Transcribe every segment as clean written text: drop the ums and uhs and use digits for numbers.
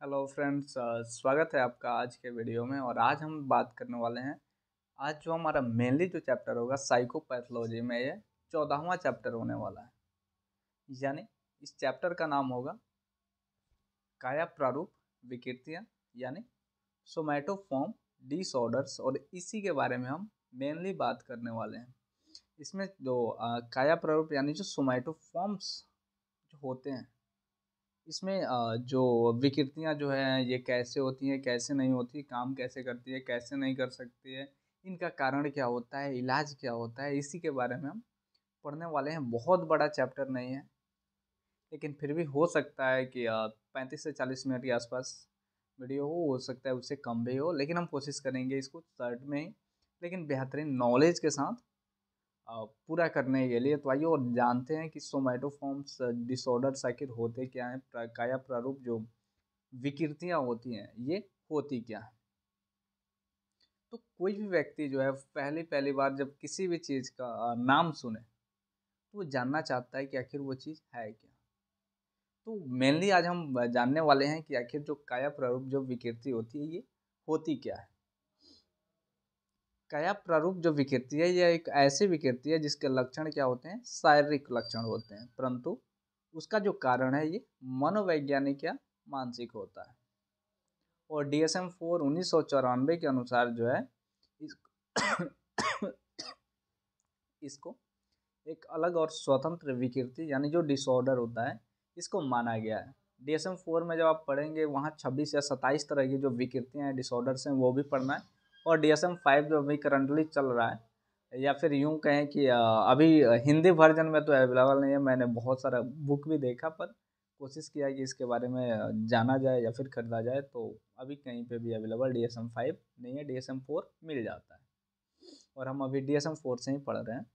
Hello friends, स्वागत है आपका आज के वीडियो में। और आज हम बात करने वाले हैं। आज जो हमारा मेनली जो चैप्टर होगा साइकोपैथोलॉजी में, ये 14वां चैप्टर होने वाला है। यानी इस चैप्टर का नाम होगा काया प्रारूप विकृतियाँ, यानी सोमैटोफॉर्म डिसऑर्डर्स। और इसी के बारे में हम मेनली बात करने वाले हैं। इसमें जो काया प्रारूप यानी जो सोमैटोफॉर्म्स जो होते हैं, इसमें जो विकृतियाँ जो हैं ये कैसे होती हैं, कैसे नहीं होती, काम कैसे करती है, कैसे नहीं कर सकती है, इनका कारण क्या होता है, इलाज क्या होता है, इसी के बारे में हम पढ़ने वाले हैं। बहुत बड़ा चैप्टर नहीं है, लेकिन फिर भी हो सकता है कि 35 से 40 मिनट के आसपास वीडियो हो सकता है उससे कम भी हो, लेकिन हम कोशिश करेंगे इसको शॉर्ट में ही लेकिन बेहतरीन नॉलेज के साथ पूरा करने के लिए। तो आइए और जानते हैं कि सोमैटोफॉर्म्स डिसऑर्डर्स आखिर होते क्या हैं, काया प्रारूप जो विकृतियाँ होती हैं ये होती क्या है। तो कोई भी व्यक्ति जो है पहली पहली बार जब किसी भी चीज़ का नाम सुने तो वो जानना चाहता है कि आखिर वो चीज़ है क्या। तो मेनली आज हम जानने वाले हैं कि आखिर जो काया प्रारूप जो विकृति होती है ये होती क्या है। काया प्रारूप जो विकृति है यह एक ऐसी विकृति है जिसके लक्षण क्या होते हैं, शारीरिक लक्षण होते हैं, परंतु उसका जो कारण है ये मनोवैज्ञानिक या मानसिक होता है। और DSM-4 1994 के अनुसार जो है इस इसको एक अलग और स्वतंत्र विकृति यानी जो डिसऑर्डर होता है इसको माना गया है। DSM-4 में जब आप पढ़ेंगे वहाँ 26 या 27 तरह की जो विकृतियाँ हैं, डिसऑर्डर्स हैं, वो भी पढ़ना है। और DSM-5 जो अभी करंटली चल रहा है, या फिर यूँ कहें कि अभी हिंदी वर्जन में तो अवेलेबल नहीं है। मैंने बहुत सारा बुक भी देखा, पर कोशिश किया कि इसके बारे में जाना जाए या फिर खरीदा जाए, तो अभी कहीं पे भी अवेलेबल DSM-5 नहीं है। DSM-4 मिल जाता है और हम अभी DSM-4 से ही पढ़ रहे हैं।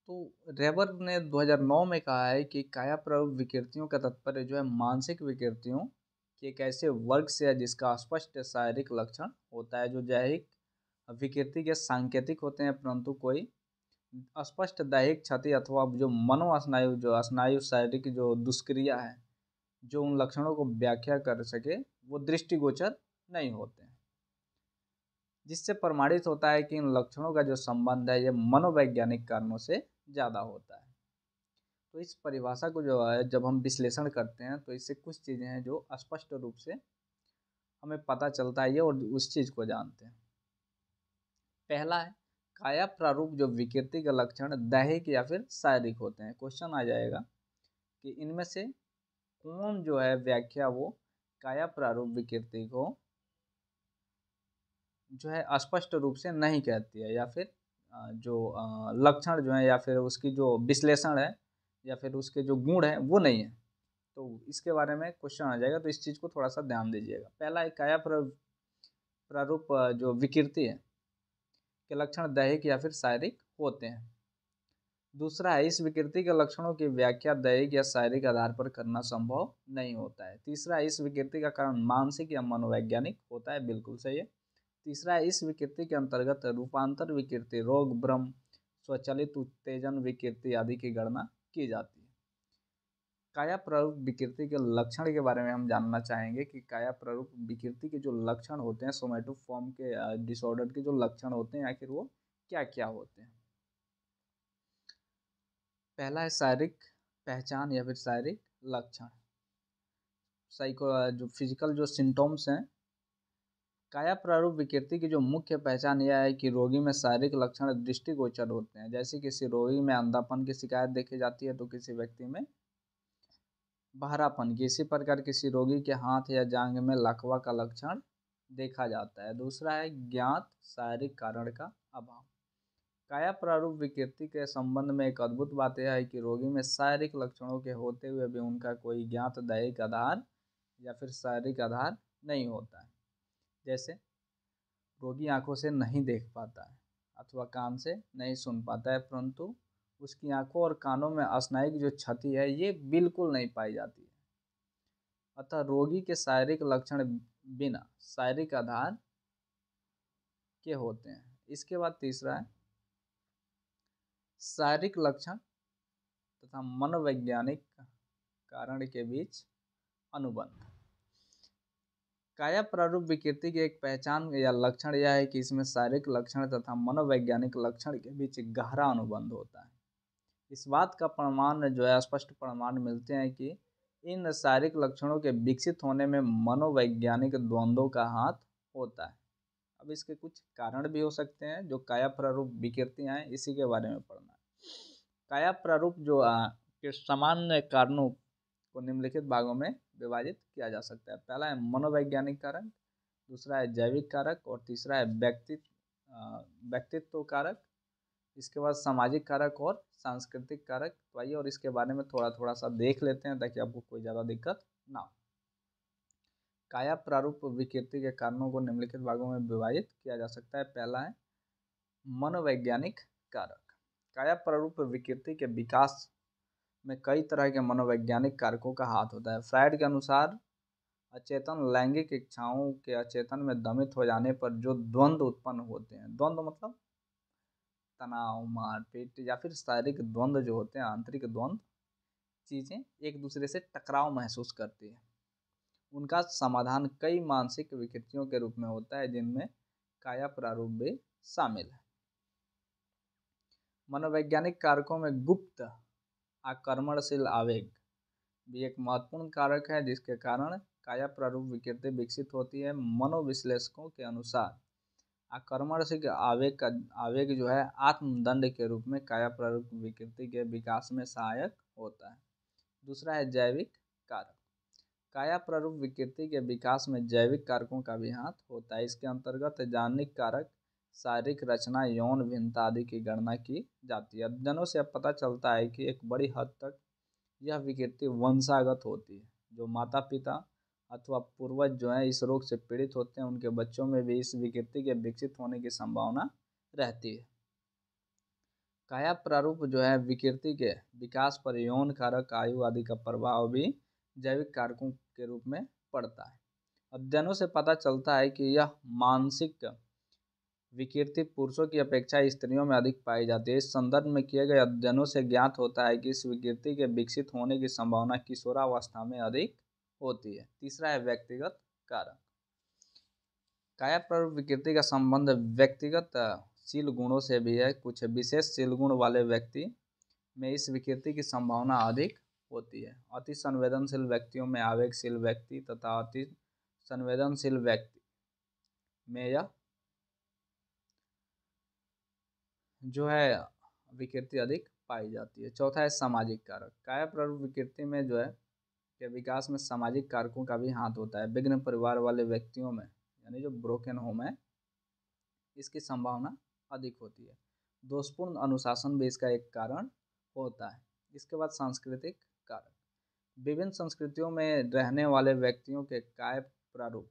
तो रेबर ने 2009 में कहा है कि काया प्रारूप विकृतियों का तात्पर्य जो है मानसिक विकृतियों के एक ऐसे वर्ग से है जिसका स्पष्ट शारीरिक लक्षण होता है। जो दैहिक विकृति के सांकेतिक होते हैं, परंतु कोई स्पष्ट दैहिक क्षति अथवा जो मनोस्नायु जो स्नायु शारीरिक जो दुष्क्रिया है जो उन लक्षणों को व्याख्या कर सके वो दृष्टिगोचर नहीं होते हैं। जिससे प्रमाणित होता है कि इन लक्षणों का जो संबंध है ये मनोवैज्ञानिक कारणों से ज़्यादा होता है। तो इस परिभाषा को जो है जब हम विश्लेषण करते हैं तो इससे कुछ चीज़ें हैं जो स्पष्ट रूप से हमें पता चलता है ये, और उस चीज़ को जानते हैं। पहला है काया प्रारूप जो विकृति के लक्षण दैहिक या फिर शारीरिक होते हैं। क्वेश्चन आ जाएगा कि इनमें से कौन जो है व्याख्या वो काया प्रारूप विकृति को जो है स्पष्ट रूप से नहीं कहती है, या फिर जो लक्षण जो है या फिर उसकी जो विश्लेषण है या फिर उसके जो गुण हैं वो नहीं है। तो इसके बारे में क्वेश्चन आ जाएगा, तो इस चीज़ को थोड़ा सा ध्यान दीजिएगा। पहला एक काया प्रारूप जो विकृति है के लक्षण दैहिक या फिर शारीरिक होते हैं। दूसरा है इस विकृति के लक्षणों की व्याख्या दैहिक या शारीरिक आधार पर करना संभव नहीं होता है। तीसरा है इस विकृति का कारण मानसिक या मनोवैज्ञानिक होता है, बिल्कुल सही है। तीसरा है इस विकृति के अंतर्गत रूपांतर विकृति, रोग, भ्रम, स्वचालित उत्तेजन विकृति आदि की गणना की जाती है। काया प्रारूप विकृति के लक्षण के बारे में हम जानना चाहेंगे कि काया प्रारूप विकृति के जो लक्षण होते हैं, सोमैटोफॉर्म के डिसऑर्डर के जो लक्षण होते हैं आखिर वो क्या क्या होते हैं। पहला है शारीरिक पहचान या फिर शारीरिक लक्षण। साइको जो फिजिकल जो सिम्टम्स हैं, काया प्रारूप विकृति की जो मुख्य पहचान यह है कि रोगी में शारीरिक लक्षण दृष्टिगोचर होते हैं। जैसे किसी रोगी में अंधापन की शिकायत देखी जाती है तो किसी व्यक्ति में बहरापन की। इसी प्रकार किसी रोगी के हाथ या जांघ में लकवा का लक्षण देखा जाता है। दूसरा है ज्ञात शारीरिक कारण का अभाव। काया प्रारूप विकृति के संबंध में एक अद्भुत बात यह है कि रोगी में शारीरिक लक्षणों के होते हुए भी उनका कोई ज्ञात दैहिक आधार या फिर शारीरिक आधार नहीं होता है। जैसे रोगी आंखों से नहीं देख पाता है अथवा कान से नहीं सुन पाता है, परंतु उसकी आंखों और कानों में स्नायु की जो क्षति है ये बिल्कुल नहीं पाई जाती है। अतः रोगी के शारीरिक लक्षण बिना शारीरिक आधार के होते हैं। इसके बाद तीसरा है शारीरिक लक्षण तथा मनोवैज्ञानिक कारण के बीच अनुबंध। काया प्रारूप विकृति की एक पहचान या लक्षण यह है कि इसमें शारीरिक लक्षण तथा मनोवैज्ञानिक लक्षण के बीच एक गहरा अनुबंध होता है। इस बात का प्रमाण जो है, स्पष्ट प्रमाण मिलते हैं कि इन शारीरिक लक्षणों के विकसित होने में मनोवैज्ञानिक द्वंद्वों का हाथ होता है। अब इसके कुछ कारण भी हो सकते हैं जो काया प्रारूप विकृतियां हैं, इसी के बारे में पढ़ना है। काया प्रारूप जो के सामान्य कारणों को निम्नलिखित भागों में विभाजित किया जा सकता है। पहला है मनोवैज्ञानिक कारक, दूसरा है जैविक कारक और तीसरा है व्यक्तित्व कारक। इसके बाद सामाजिक कारक और सांस्कृतिक कारक। तो आइए और इसके बारे में थोड़ा थोड़ा सा देख लेते हैं ताकि आपको कोई ज़्यादा दिक्कत ना हो। काया प्रारूप विकृति के कारणों को निम्नलिखित भागों में विभाजित किया जा सकता है। पहला है मनोवैज्ञानिक कारक। काया प्रारूप विकृति के विकास में कई तरह के मनोवैज्ञानिक कारकों का हाथ होता है। फ्रायड के अनुसार अचेतन लैंगिक इच्छाओं के अचेतन में दमित हो जाने पर जो द्वंद्व उत्पन्न होते हैं, द्वंद्व मतलब तनाव, मारपीट या फिर शारीरिक द्वंद्व जो होते हैं, आंतरिक द्वंद्व, चीज़ें एक दूसरे से टकराव महसूस करती है, उनका समाधान कई मानसिक विकृतियों के रूप में होता है जिनमें काया प्रारूप भी शामिल है। मनोवैज्ञानिक कारकों में गुप्त आक्रमणशील आवेग भी एक महत्वपूर्ण कारक है जिसके कारण काया प्रारूप विकृति विकसित होती है। मनोविश्लेषकों के अनुसार आक्रमणशील आवेग जो है आत्मदंड के रूप में काया प्रारूप विकृति के विकास में सहायक होता है। दूसरा है जैविक कारक। काया प्रारूप विकृति के विकास में जैविक कारकों का भी हाथ होता है। इसके अंतर्गत जैविक कारक, शारीरिक रचना, यौन भिन्नता आदि की गणना की जाती है। अध्ययनों से अब पता चलता है कि एक बड़ी हद तक यह विकृति वंशागत होती है। जो माता पिता अथवा पूर्वज जो हैं इस रोग से पीड़ित होते हैं, उनके बच्चों में भी इस विकृति के विकसित होने की संभावना रहती है। काया प्रारूप जो है विकृति के विकास पर यौन कारक, आयु आदि का प्रभाव भी जैविक कारकों के रूप में पड़ता है। अध्ययनों से पता चलता है कि यह मानसिक विकृति पुरुषों की अपेक्षा स्त्रियों में अधिक पाई जाती है। इस संदर्भ में किए गए अध्ययनों से ज्ञात होता है कि इस विकृति के विकसित होने की संभावना किशोरावस्था में अधिक होती है। तीसरा है व्यक्तिगत कारक। काया प्रारूप विकृति का संबंध व्यक्तिगत शील गुणों से भी है। कुछ विशेष शील गुण वाले व्यक्ति में इस विकृति की संभावना अधिक होती है। अति संवेदनशील व्यक्तियों में, आवेगशील व्यक्ति तथा अति संवेदनशील व्यक्ति में यह जो है विकृति अधिक पाई जाती है। चौथा है सामाजिक कारक। काया प्रारूप विकृति में जो है के विकास में सामाजिक कारकों का भी हाथ होता है। विघ्न परिवार वाले व्यक्तियों में, यानी जो ब्रोकन होम है, इसकी संभावना अधिक होती है। दोषपूर्ण अनुशासन भी इसका एक कारण होता है। इसके बाद सांस्कृतिक कारक। विभिन्न संस्कृतियों में रहने वाले व्यक्तियों के काया प्रारूप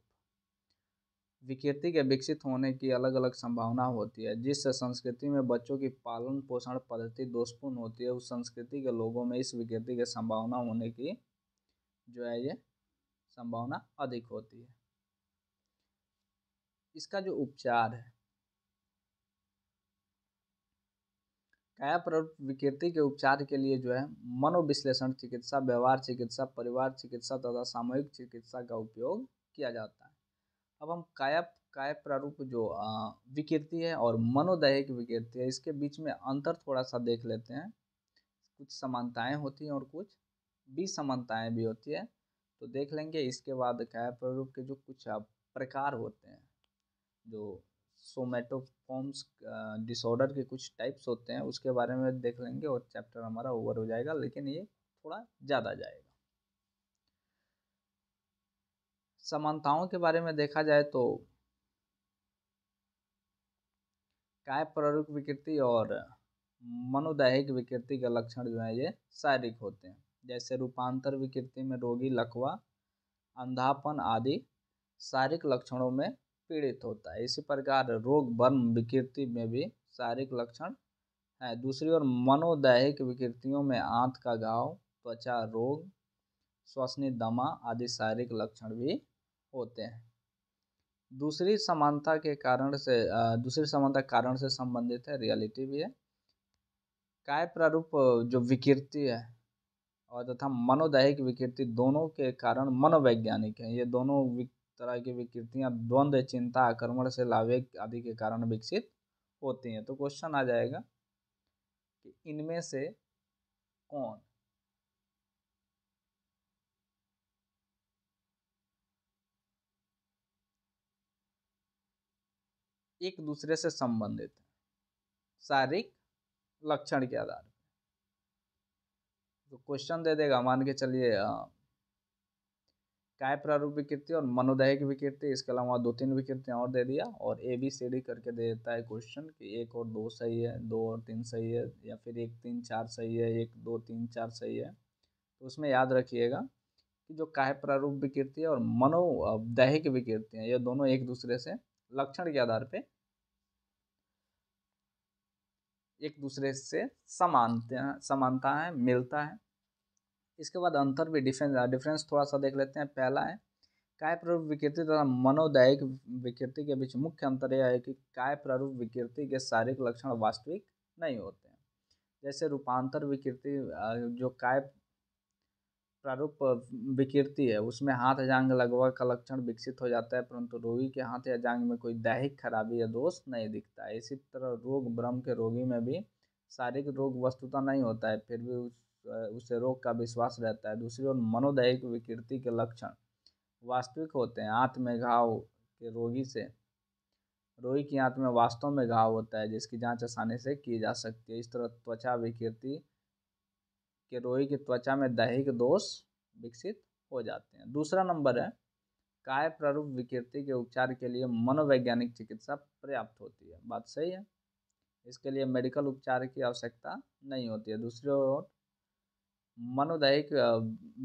विकृति के विकसित होने की अलग अलग संभावना होती है। जिस संस्कृति में बच्चों की पालन पोषण पद्धति दोषपूर्ण होती है, उस संस्कृति के लोगों में इस विकृति की संभावना होने की जो है ये संभावना अधिक होती है। इसका जो उपचार है, काया प्रारूप विकृति के उपचार के लिए जो है मनोविश्लेषण चिकित्सा, व्यवहार चिकित्सा, परिवार चिकित्सा तथा सामूहिक चिकित्सा का उपयोग किया जाता है। अब हम काया प्रारूप जो विकृति है और मनोदैहिक विकृति है, इसके बीच में अंतर थोड़ा सा देख लेते हैं। कुछ समानताएं होती हैं और कुछ विसमानताएं भी होती है, तो देख लेंगे। इसके बाद काया प्रारूप के जो कुछ प्रकार होते हैं, जो सोमैटोफॉर्म्स डिसऑर्डर के कुछ टाइप्स होते हैं, उसके बारे में देख लेंगे और चैप्टर हमारा ओवर हो जाएगा, लेकिन ये थोड़ा ज़्यादा जाएगा। समानताओं के बारे में देखा जाए तो काया प्रारूप विकृति और मनोदैहिक विकृति के लक्षण जो है ये शारीरिक होते हैं। जैसे रूपांतर विकृति में रोगी लकवा, अंधापन आदि शारीरिक लक्षणों में पीड़ित होता है। इसी प्रकार रोग बर्न विकृति में भी शारीरिक लक्षण है। दूसरी ओर मनोदैहिक विकृतियों में आंत का घाव, त्वचा रोग, श्वसनी दमा आदि शारीरिक लक्षण भी होते हैं। दूसरी समानता कारण से संबंधित है, रियलिटी भी है। काया प्रारूप जो विकृति है और तथा मनोदैहिक विकृति दोनों के कारण मनोवैज्ञानिक हैं। ये दोनों तरह की विकृतियां द्वंद्व, चिंता, आक्रमण से लावेग आदि के कारण विकसित होती हैं। तो क्वेश्चन आ जाएगा कि इनमें से कौन एक दूसरे से संबंधित है शारीरिक लक्षण के आधार पर। तो क्वेश्चन दे देगा, मान के चलिए काय प्रारूप विकृति और मनोदैहिक विकृति, इसके अलावा 2-3 विकृतियां और दे दिया, और ABCD करके दे देता है क्वेश्चन कि 1 और 2 सही है, 2 और 3 सही है, या फिर 1, 3, 4 सही है, 1, 2, 3, 4 सही है। तो उसमें याद रखिएगा कि जो काय प्रारूप विकृति है और मनोदैहिक विकृति है, ये दोनों एक दूसरे से लक्षण के आधार पे एक दूसरे से समानता है, मिलता है। इसके बाद अंतर भी, डिफरेंस थोड़ा सा देख लेते हैं। पहला है काय प्रारूप विकृति तथा मनोदैहिक विकृति के बीच मुख्य अंतर यह है कि काय प्रारूप विकृति के शारीरिक लक्षण वास्तविक नहीं होते हैं। जैसे रूपांतर विकृति, जो काय प्रारूप विकृति है उसमें हाथ जांघ लगवा का लक्षण विकसित हो जाता है, परंतु रोगी के हाथ या जांघ में कोई दैहिक खराबी या दोष नहीं दिखता है। इसी तरह रोग भ्रम के रोगी में भी शारीरिक रोग वस्तुतः नहीं होता है, फिर भी उसे रोग का विश्वास रहता है। दूसरी ओर मनोदैहिक विकृति के लक्षण वास्तविक होते हैं। आंत में घाव के रोगी की आंत में वास्तव में घाव होता है, जिसकी जांच आसानी से की जा सकती है। इस तरह त्वचा विकृति के रोगी की त्वचा में दैहिक दोष विकसित हो जाते हैं। दूसरा नंबर है काय प्रारूप विकृति के उपचार के लिए मनोवैज्ञानिक चिकित्सा पर्याप्त होती है। बात सही है, इसके लिए मेडिकल उपचार की आवश्यकता नहीं होती है। दूसरी ओर मनोदैहिक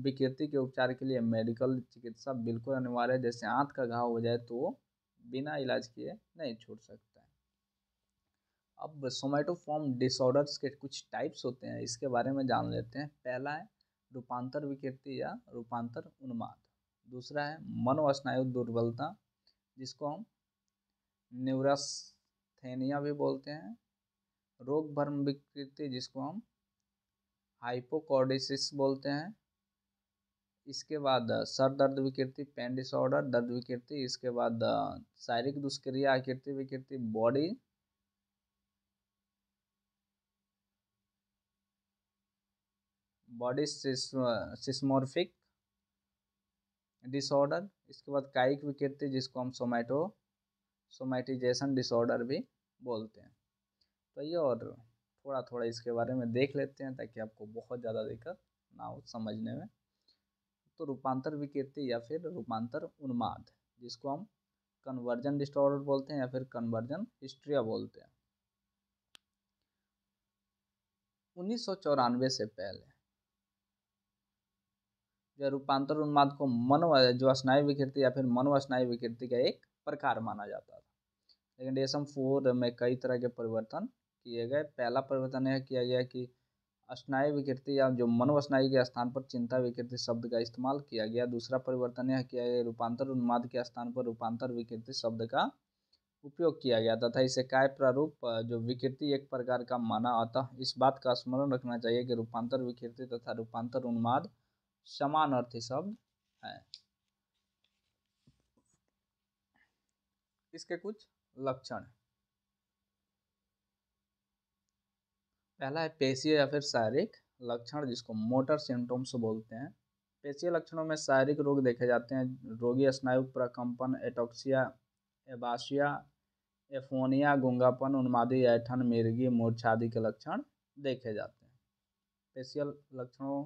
विकृति के उपचार के लिए मेडिकल चिकित्सा बिल्कुल अनिवार्य है। जैसे आंत का घाव हो जाए तो वो बिना इलाज किए नहीं छूट सकता है। अब सोमैटोफॉर्म डिसऑर्डर्स के कुछ टाइप्स होते हैं, इसके बारे में जान लेते हैं। पहला है रूपांतर विकृति या रूपांतर उन्माद। दूसरा है मनोस्नायु दुर्बलता, जिसको हम न्यूरस्थेनिया भी बोलते हैं। रोग भ्रम विकृति, जिसको हम हाइपोकॉर्डिसिस बोलते हैं। इसके बाद सर दर्द विकृति, पेन डिसऑर्डर, दर्द विकृति। इसके बाद शारीरिक दुष्क्रिया आकृति विकृति, बॉडी सिस्मोर्फिक डिसऑर्डर। इसके बाद कायिक विकृति, जिसको हम सोमैटिजेशन डिसऑर्डर भी बोलते हैं। तो ये और थोड़ा थोड़ा इसके बारे में देख लेते हैं ताकि आपको बहुत ज़्यादा दिक्कत ना हो समझने में। तो रूपांतर विकृति या फिर रूपांतर उन्माद, जिसको हम कन्वर्जन डिसऑर्डर बोलते हैं या फिर कन्वर्जन हिस्ट्रिया बोलते हैं। 1994 से पहले जो रूपांतर उन्माद को जो स्नायु विकृति या फिर मनोस्नायु विकृति का एक प्रकार माना जाता था, लेकिन DSM-4 में कई तरह के परिवर्तन किए गए। पहला परिवर्तन यह किया गया कि स्नायु विकृति या जो मनोस्नायु के स्थान पर चिंता विकृति शब्द का इस्तेमाल किया गया। दूसरा परिवर्तन यह किया गया रूपांतर उन्माद के स्थान पर रूपांतर विकृति शब्द का उपयोग किया गया तथा इसे काय प्रारूप जो विकृति एक प्रकार का माना। अतः इस बात का स्मरण रखना चाहिए कि रूपांतर विकृति तथा रूपांतर उन्माद समानार्थी शब्द है। इसके कुछ लक्षण, पहला है पेशीय या फिर शारीरिक लक्षण, जिसको मोटर सिम्टम्स बोलते हैं। पेशीय लक्षणों में शारीरिक रोग देखे जाते हैं। रोगी स्नायु प्रकंपन, एटोक्सिया, एबासिया, एफोनिया, गूंगापन, उन्मादी, ऐठन, मिर्गी, मूर्छा आदि के लक्षण देखे जाते हैं। पेशियल लक्षणों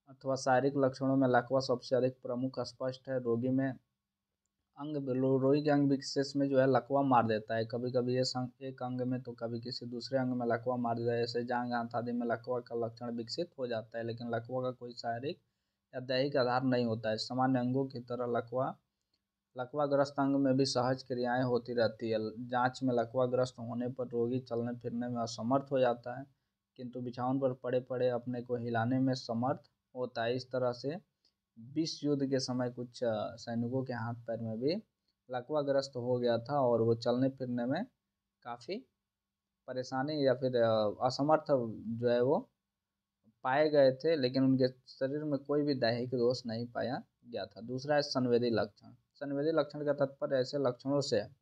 अथवा शारीरिक लक्षणों में लकवा सबसे अधिक प्रमुख स्पष्ट है। रोगी के अंग विशेष में जो है लकवा मार देता है। कभी कभी ये एक अंग में तो कभी किसी दूसरे अंग में लकवा मार देता है। जैसे जांघ, आंत आदि में लकवा का लक्षण विकसित हो जाता है, लेकिन लकवा का कोई शारीरिक या दैहिक आधार नहीं होता है। सामान्य अंगों की तरह लकवाग्रस्त अंग में भी सहज क्रियाएं होती रहती है। जांच में लकवाग्रस्त होने पर रोगी चलने फिरने में असमर्थ हो जाता है, किंतु बिछावन पर पड़े पड़े अपने को हिलाने में समर्थ होता है। इस तरह से विश्व युद्ध के समय कुछ सैनिकों के हाथ पैर में भी लकवाग्रस्त हो गया था और वो चलने फिरने में काफ़ी परेशानी या फिर असमर्थ जो है वो पाए गए थे, लेकिन उनके शरीर में कोई भी दैहिक दोष नहीं पाया गया था। दूसरा है संवेदी लक्षण। संवेदी लक्षण का तात्पर्य ऐसे लक्षणों से है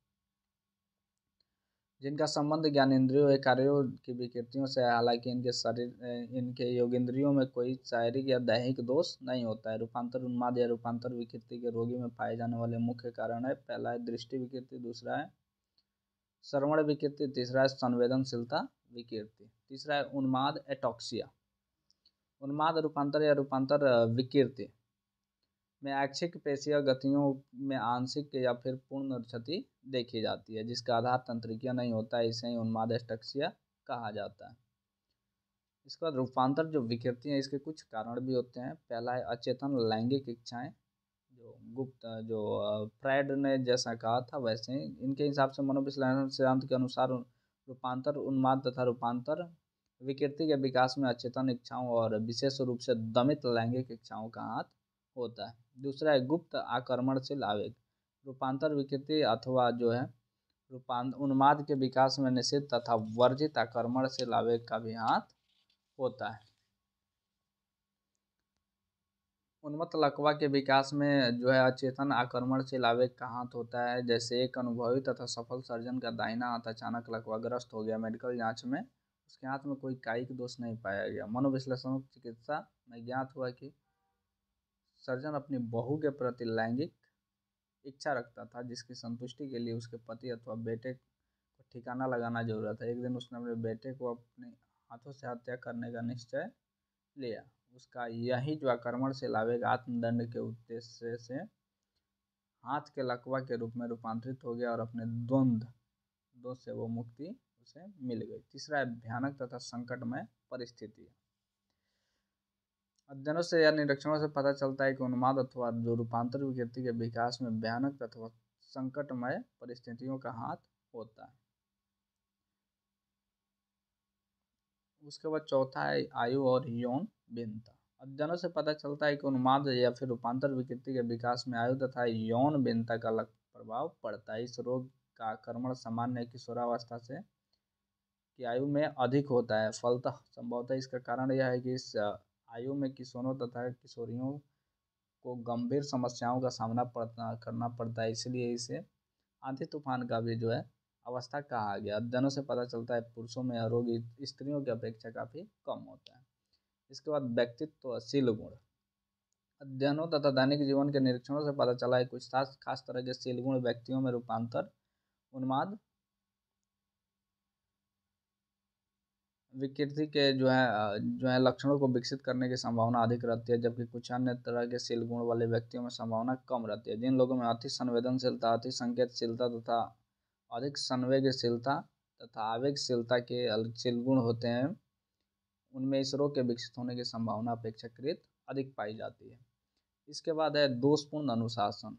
जिनका संबंध ज्ञानेंद्रियों या कार्यों की विकृतियों से है, हालांकि इनके योगेंद्रियों में कोई शारीरिक या दैहिक दोष नहीं होता है। रूपांतर उन्माद या रूपांतर विकृति के रोगी में पाए जाने वाले मुख्य कारण है, पहला है दृष्टि विकृति, दूसरा है श्रवण विकृति, तीसरा है संवेदनशीलता विकृति, तीसरा है उन्माद एटॉक्सिया। उन्माद रूपांतर या रूपांतर विकृति में ऐच्छिक पेशीय गतियों में आंशिक या फिर पूर्ण क्षति देखी जाती है, जिसका आधार तंत्रिका नहीं होता है, इसे ही उन्माद एटॉक्सिया कहा जाता है। इसके बाद रूपांतर जो विकृति है, इसके कुछ कारण भी होते हैं। पहला है अचेतन लैंगिक इच्छाएं, जो गुप्त जो फ्रायड ने जैसा कहा था वैसे ही इनके हिसाब से मनोविश्लेषण सिद्धांत के अनुसार रूपांतर उन्माद तथा रूपांतर विकृति के विकास में अचेतन इच्छाओं और विशेष रूप से दमित लैंगिक इच्छाओं का हाथ होता है। दूसरा है गुप्त आक्रमणशील आवेग। रूपांतर विकृति अथवा जो है उन्माद के विकास में निषिद्ध तथा वर्जित आक्रमणशील आवेग का भी हाथ होता है। उन्मत्त लकवा के विकास में जो है अचेतन आक्रमणशील आवेग का हाथ होता है। जैसे एक अनुभवी तथा सफल सर्जन का दाहिना हाथ अचानक लकवाग्रस्त हो गया, मेडिकल जांच में उसके हाथ में कोई कायिक दोष नहीं पाया गया। मनोविश्लेषण चिकित्सा में ज्ञात हुआ कि सर्जन अपनी बहू के प्रति लैंगिक इच्छा रखता था, जिसकी संतुष्टि के लिए उसके पति अथवा बेटे को ठिकाना लगाना जरूरत है। एक दिन उसने अपने बेटे को अपने हाथों से हत्या करने का निश्चय लिया। उसका यही जो आक्रमणशील आवेग आत्मदंड के उद्देश्य से हाथ के लकवा के रूप में रूपांतरित हो गया और अपने द्वंद्व से वो मुक्ति उसे मिल गई। तीसरा है भयानक तथा संकटमय परिस्थिति। अध्ययनों से या निरीक्षणों से पता चलता है कि उन्माद अथवा जो रूपांतर विकृति के विकास में भयानक तथा संकटमय परिस्थितियों का हाथ होता है। उसके बाद चौथा है आयु और यौन भिन्नता। अध्ययनों से पता चलता है कि उन्माद या फिर रूपांतर विकृति के विकास में आयु तथा यौन भिन्नता का अलग प्रभाव पड़ता है। इस रोग का आक्रमण सामान्य किशोरावस्था से की आयु में अधिक होता है। फलतः संभवतः इसका कारण यह है कि इस आयु में किशोरों तथा किशोरियों को गंभीर समस्याओं का सामना करना पड़ता है, इसलिए इसे आंधी तूफान का भी जो है अवस्था कहा गया। अध्ययनों से पता चलता है पुरुषों में यह रोग स्त्रियों की अपेक्षा काफ़ी कम होता है। इसके बाद व्यक्तित्वशील गुण। अध्ययनों तथा दैनिक जीवन के निरीक्षणों से पता चला है कुछ खास तरह के शील गुण व्यक्तियों में रूपांतर उन्माद विकृति के जो है लक्षणों को विकसित करने की संभावना अधिक रहती है, जबकि कुछ अन्य तरह के शील गुण वाले व्यक्तियों में संभावना कम रहती है। जिन लोगों में अति संवेदनशीलता, अति संकेतशीलता तथा अधिक संवेगशीलता तथा आवेगशीलता के शील गुण होते हैं, उनमें इस रोग के विकसित होने की संभावना अपेक्षाकृत अधिक पाई जाती है। इसके बाद है दोषपूर्ण अनुशासन।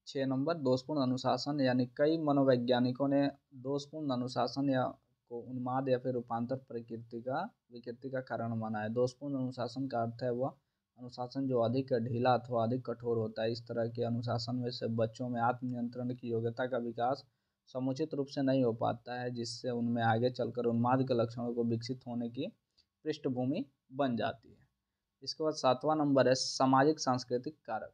6 नंबर दोषपूर्ण अनुशासन, यानी कई मनोवैज्ञानिकों ने दोषपूर्ण अनुशासन या को उन्माद या फिर रूपांतर विकृति का कारण माना है। दोषपूर्ण अनुशासन का अर्थ है वह अनुशासन जो अधिक ढीला अथवा अधिक कठोर होता है। इस तरह के अनुशासन में से बच्चों में आत्मनियंत्रण की योग्यता का विकास समुचित रूप से नहीं हो पाता है, जिससे उनमें आगे चलकर उन्माद के लक्षणों को विकसित होने की पृष्ठभूमि बन जाती है। इसके बाद 7वां नंबर है सामाजिक सांस्कृतिक कारक।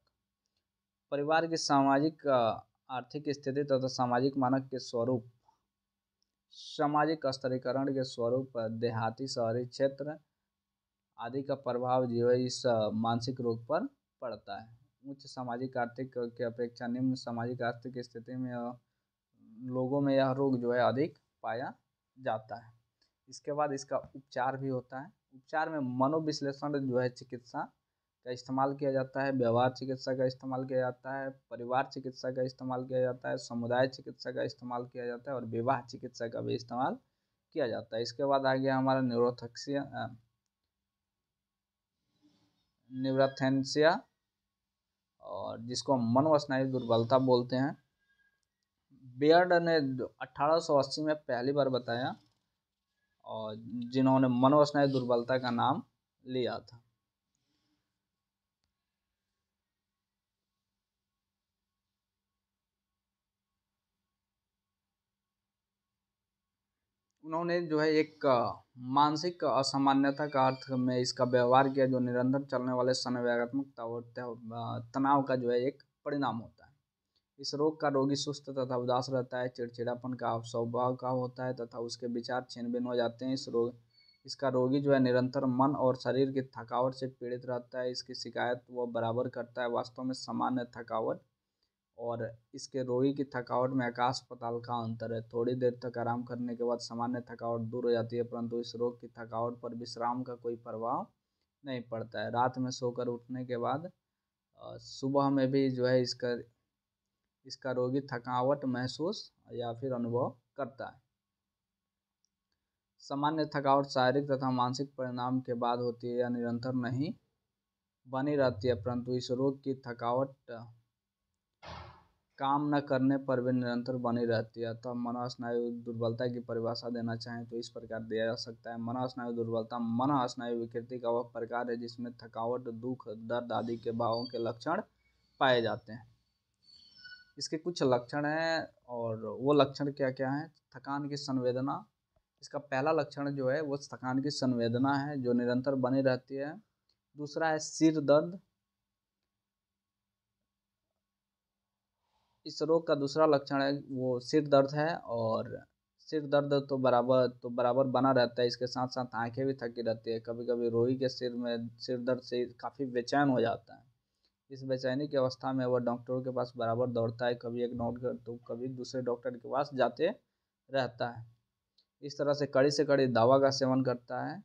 परिवार की सामाजिक आर्थिक स्थिति तथा सामाजिक मानक के स्वरूप, सामाजिक स्तरीकरण के स्वरूप, देहाती शहरी क्षेत्र आदि का प्रभाव जो है इस मानसिक रोग पर पड़ता है। उच्च सामाजिक आर्थिक की अपेक्षा निम्न सामाजिक आर्थिक स्थिति में लोगों में यह रोग जो है अधिक पाया जाता है। इसके बाद इसका उपचार भी होता है। उपचार में मनोविश्लेषण जो है चिकित्सा का इस्तेमाल किया जाता है, व्यवहार चिकित्सा का इस्तेमाल किया जाता है, परिवार चिकित्सा का इस्तेमाल किया जाता है, समुदाय चिकित्सा का इस्तेमाल किया जाता है और विवाह चिकित्सा का भी इस्तेमाल किया जाता है। इसके बाद आ गया हमारा न्यूरोथेंसिया, और जिसको मनोस्नायु दुर्बलता बोलते हैं। बेयर्ड ने 1880 में पहली बार बताया और जिन्होंने मनोस्नायु दुर्बलता का नाम लिया था। उन्होंने जो है एक मानसिक असामान्यता का अर्थ में इसका व्यवहार किया, जो निरंतर चलने वाले संवेगात्मक और तनाव का जो है एक परिणाम होता है। इस रोग का रोगी सुस्त तथा उदास रहता है, चिड़चिड़ापन का स्वभाव का होता है तथा उसके विचार छिन्न-भिन्न हो जाते हैं। इसका रोगी जो है निरंतर मन और शरीर की थकावट से पीड़ित रहता है। इसकी शिकायत वो बराबर करता है। वास्तव में सामान्य थकावट और इसके रोगी की थकावट में आकाश पताल का अंतर है। थोड़ी देर तक आराम करने के बाद सामान्य थकावट दूर हो जाती है, परंतु इस रोग की थकावट पर विश्राम का कोई प्रभाव नहीं पड़ता है। रात में सोकर उठने के बाद सुबह में भी जो है इसका रोगी थकावट महसूस या फिर अनुभव करता है। सामान्य थकावट शारीरिक तथा मानसिक परिणाम के बाद होती है या निरंतर नहीं बनी रहती है, परंतु इस रोग की थकावट काम न करने पर भी निरंतर बनी रहती है। अतः मनोस्नायु दुर्बलता की परिभाषा देना चाहें तो इस प्रकार दिया जा सकता है। मनोस्नायु दुर्बलता मनोस्नायु विकृति का वह प्रकार है जिसमें थकावट, दुख, दर्द आदि के भावों के लक्षण पाए जाते हैं। इसके कुछ लक्षण हैं और वो लक्षण क्या क्या हैं। थकान की संवेदना, इसका पहला लक्षण जो है वो थकान की संवेदना है जो निरंतर बनी रहती है। दूसरा है सिर दर्द। इस रोग का दूसरा लक्षण है वो सिर दर्द है, और सिर दर्द तो बराबर बना रहता है। इसके साथ साथ आंखें भी थकी रहती है। कभी कभी रोगी के सिर दर्द से काफ़ी बेचैन हो जाता है। इस बेचैनी की अवस्था में वह डॉक्टरों के पास बराबर दौड़ता है, कभी एक डॉक्टर तो कभी दूसरे डॉक्टर के पास जाते रहता है। इस तरह से कड़ी दवा का सेवन करता है,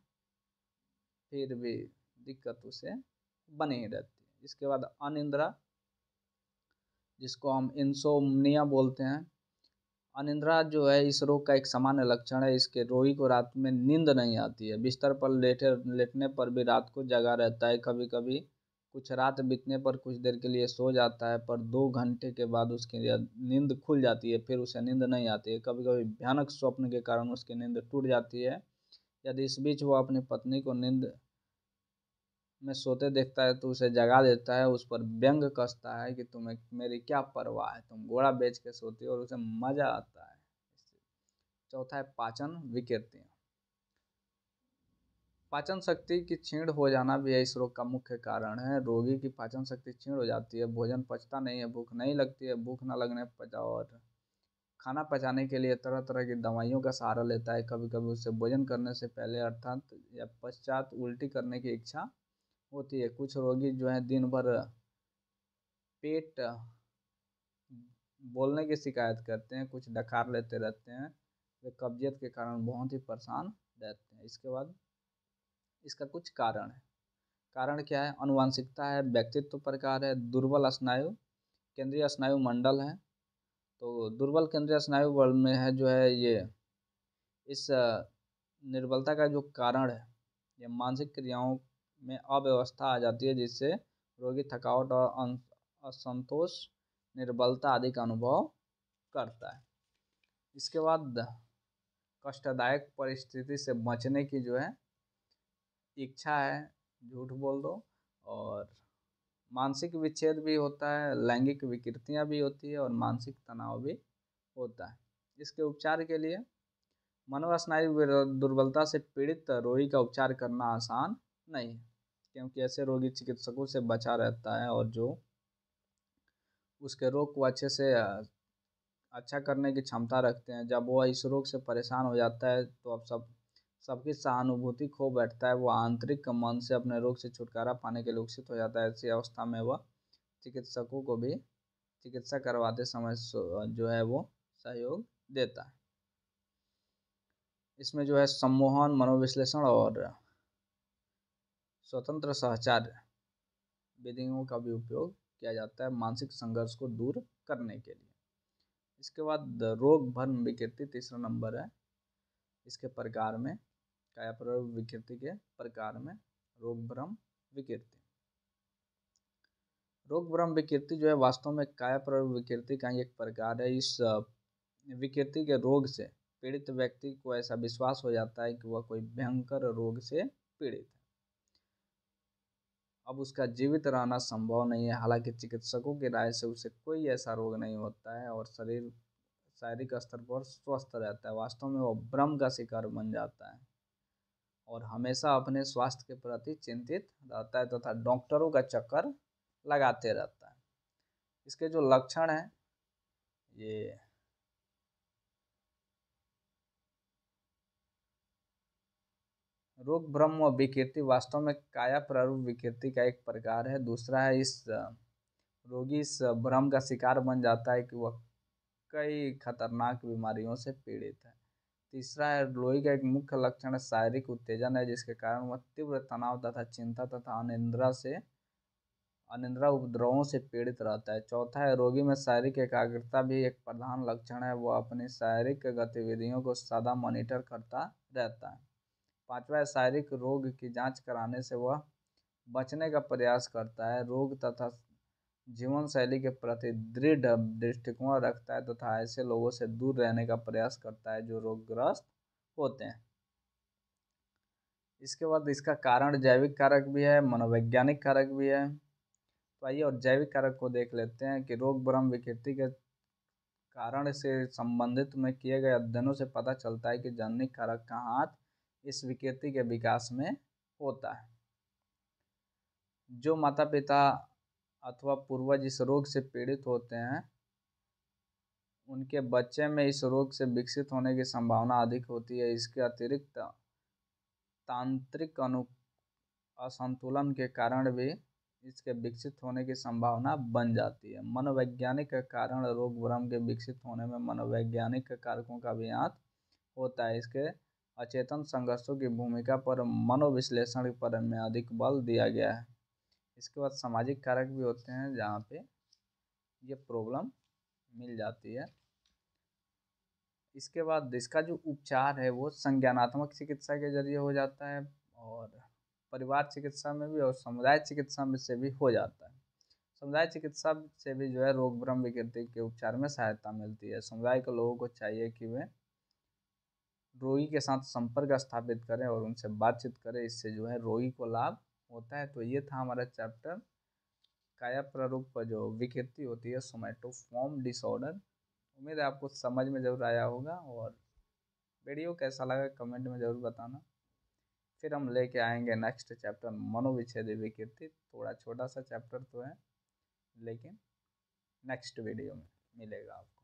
फिर भी दिक्कत उसे बनी ही रहती है। इसके बाद अनिद्रा, जिसको हम इंसोम्निया बोलते हैं। अनिद्रा जो है इस रोग का एक सामान्य लक्षण है। इसके रोगी को रात में नींद नहीं आती है। बिस्तर पर लेटने पर भी रात को जगा रहता है। कभी कभी कुछ रात बीतने पर कुछ देर के लिए सो जाता है, पर 2 घंटे के बाद उसकी नींद खुल जाती है, फिर उसे नींद नहीं आती है। कभी कभी भयानक स्वप्न के कारण उसकी नींद टूट जाती है। यदि इस बीच वह अपनी पत्नी को नींद में सोते देखता है तो उसे जगा देता है, उस पर व्यंग कसता है कि तुम्हें मेरी क्या परवाह है, तुम घोड़ा बेच के सोती हो, और उसे मजा आता है। चौथा है पाचन विकृतियाँ। पाचन शक्ति की क्षीण हो जाना भी इस रोग का मुख्य कारण है। रोगी की पाचन शक्ति क्षीण हो जाती है, भोजन पचता नहीं है, भूख नहीं लगती है, भूख न लगने पर और खाना पचाने के लिए तरह तरह की दवाइयों का सहारा लेता है। कभी कभी उससे भोजन करने से पहले अर्थात या पश्चात उल्टी करने की इच्छा होती है। कुछ रोगी जो है दिन भर पेट बोलने की शिकायत करते हैं, कुछ डकार लेते रहते हैं। वे कब्जियत के कारण बहुत ही परेशान रहते हैं। इसके बाद इसका कुछ कारण है। कारण क्या है? अनुवांशिकता है, व्यक्तित्व प्रकार है, दुर्बल स्नायु केंद्रीय स्नायु मंडल है। तो दुर्बल केंद्रीय स्नायु बल में है जो है ये इस निर्बलता का जो कारण है, ये मानसिक क्रियाओं में अव्यवस्था आ जाती है, जिससे रोगी थकावट और असंतोष, निर्बलता आदि का अनुभव करता है। इसके बाद कष्टदायक परिस्थिति से बचने की जो है इच्छा है, झूठ बोल दो, और मानसिक विच्छेद भी होता है, लैंगिक विकृतियाँ भी होती है और मानसिक तनाव भी होता है। इसके उपचार के लिए मनोस्नायु दुर्बलता से पीड़ित रोगी का उपचार करना आसान नहीं है, क्योंकि ऐसे रोगी चिकित्सकों से बचा रहता है और जो उसके रोग को अच्छे से अच्छा करने की क्षमता रखते हैं। जब वह इस रोग से परेशान हो जाता है तो अब सबकी सहानुभूति खो बैठता है। वो आंतरिक मन से अपने रोग से छुटकारा पाने के लिए उत्सुक हो जाता है। ऐसी अवस्था में वह चिकित्सकों को भी चिकित्सा करवाते समय जो है वो सहयोग देता है। इसमें जो है सम्मोहन, मनोविश्लेषण और स्वतंत्र सहचार विधियों का भी उपयोग किया जाता है मानसिक संघर्ष को दूर करने के लिए। इसके बाद रोग भ्रम विकृति तीसरा नंबर है इसके प्रकार में, कायाप्रयोग विकृति के प्रकार में रोग भ्रम विकृति। रोग भ्रम विकृति जो है वास्तव में कायाप्रयोग विकृति का एक प्रकार है। इस विकृति के रोग से पीड़ित व्यक्ति को ऐसा विश्वास हो जाता है कि वह कोई भयंकर रोग से पीड़ित है। अब उसका जीवित रहना संभव नहीं है। हालांकि चिकित्सकों की राय से उसे कोई ऐसा रोग नहीं होता है और शारीरिक स्तर पर स्वस्थ रहता है, वास्तव में वो भ्रम का शिकार बन जाता है और हमेशा अपने स्वास्थ्य के प्रति चिंतित रहता है तथा डॉक्टरों का चक्कर लगाते रहता है। इसके जो लक्षण हैं ये रोग भ्रम व विकृति वास्तव में काया प्रारूप विकृति का एक प्रकार है। दूसरा है इस रोगी इस भ्रम का शिकार बन जाता है कि वह कई खतरनाक बीमारियों से पीड़ित है। तीसरा है लोई का एक मुख्य लक्षण शारीरिक उत्तेजन है, जिसके कारण वह तीव्र तनाव तथा चिंता तथा अनिद्रा उपद्रवों से पीड़ित रहता है। चौथा है रोगी में शारीरिक एकाग्रता भी एक प्रधान लक्षण है, वह अपनी शारीरिक गतिविधियों को सदा मॉनिटर करता रहता है। पांचवा है शारीरिक रोग की जांच कराने से वह बचने का प्रयास करता है, रोग तथा जीवन शैली के प्रति दृढ़ दृष्टिकोण रखता है तथा ऐसे लोगों से दूर रहने का प्रयास करता है जो रोगग्रस्त होते हैं। इसके बाद इसका कारण जैविक कारक भी है, मनोवैज्ञानिक कारक भी है। तो आइए और जैविक कारक को देख लेते हैं कि रोग भ्रम विकृति के कारण से संबंधित में किए गए अध्ययनों से पता चलता है कि जननिक कारक का हाथ इस विकृति के विकास में होता है। जो माता पिता अथवा पूर्वज इस रोग से पीड़ित होते हैं उनके बच्चे में इस रोग से विकसित होने की संभावना अधिक होती है। इसके अतिरिक्त तांत्रिक असंतुलन के कारण भी इसके विकसित होने की संभावना बन जाती है। मनोवैज्ञानिक कारण रोग भ्रम के विकसित होने में मनोवैज्ञानिक कारकों का भी हाथ होता है। इसके अचेतन संघर्षों की भूमिका पर मनोविश्लेषण पर में अधिक बल दिया गया है। इसके बाद सामाजिक कारक भी होते हैं जहाँ पे ये प्रॉब्लम मिल जाती है। इसके बाद इसका जो उपचार है वो संज्ञानात्मक चिकित्सा के जरिए हो जाता है और परिवार चिकित्सा में भी और समुदाय चिकित्सा में से भी हो जाता है। समुदाय चिकित्सा से भी जो है रोग भ्रम विकृति के उपचार में सहायता मिलती है। समुदाय के लोगों को चाहिए कि वे रोगी के साथ संपर्क स्थापित करें और उनसे बातचीत करें, इससे जो है रोगी को लाभ होता है। तो ये था हमारा चैप्टर काया प्रारूप जो विकृति होती है सोमैटोफॉर्म डिसऑर्डर। उम्मीद है आपको समझ में ज़रूर आया होगा और वीडियो कैसा लगा कमेंट में ज़रूर बताना। फिर हम लेके आएंगे नेक्स्ट चैप्टर मनोविच्छेदी विकृति। थोड़ा छोटा सा चैप्टर तो है लेकिन नेक्स्ट वीडियो में मिलेगा आपको।